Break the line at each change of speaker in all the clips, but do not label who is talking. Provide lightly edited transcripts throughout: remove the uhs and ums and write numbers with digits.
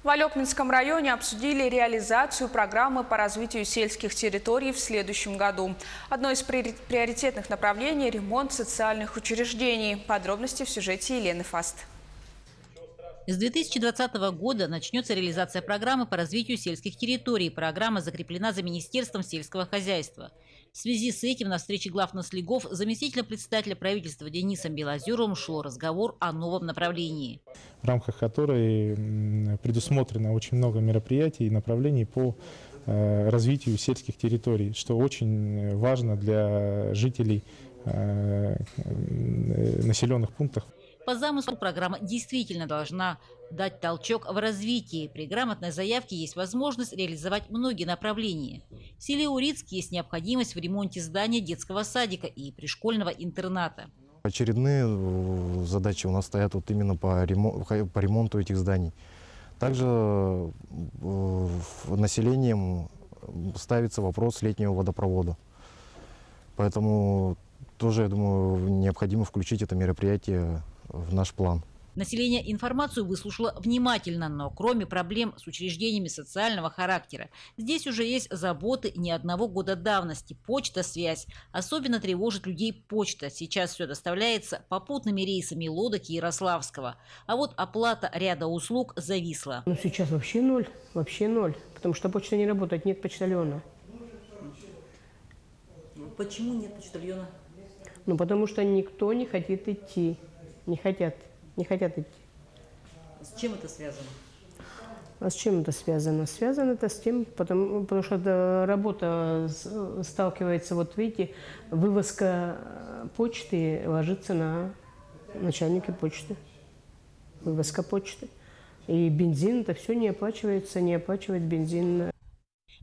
В Алекминском районе обсудили реализацию программы по развитию сельских территорий в следующем году. Одно из приоритетных направлений – ремонт социальных учреждений. Подробности в сюжете Елены Фаст.
С 2020 года начнется реализация программы по развитию сельских территорий. Программа закреплена за Министерством сельского хозяйства. В связи с этим на встрече глав наслегов заместителя председателя правительства Денисом Белозеровым шел разговор о новом направлении.
В рамках которой предусмотрено очень много мероприятий и направлений по развитию сельских территорий, что очень важно для жителей населенных пунктов.
По замыслу программа действительно должна дать толчок в развитии. При грамотной заявке есть возможность реализовать многие направления. В селе Урицк есть необходимость в ремонте здания детского садика и пришкольного интерната.
Очередные задачи у нас стоят вот именно по ремонту этих зданий. Также населением ставится вопрос летнего водопровода. Поэтому тоже, я думаю, необходимо включить это мероприятие в наш план.
Население информацию выслушало внимательно, но кроме проблем с учреждениями социального характера, здесь уже есть заботы не одного года давности. Почта, связь. Особенно тревожит людей почта. Сейчас все доставляется попутными рейсами лодок Ярославского. А вот оплата ряда услуг зависла.
Ну, сейчас вообще ноль, потому что почта не работает, нет почтальона.
Почему нет почтальона?
Ну, потому что никто не хочет идти. Не хотят идти.
С чем это связано?
А с чем это связано? Связано это с тем, потому что работа сталкивается, вот видите, вывозка почты ложится на начальника почты. Вывозка почты. И бензин, это все не оплачивается, не оплачивает бензин.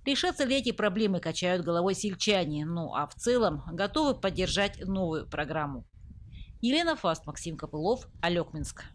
Решатся ли эти проблемы, качают головой сельчане. Ну а в целом готовы поддержать новую программу. Елена Фаст, Максим Копылов, Алекминск.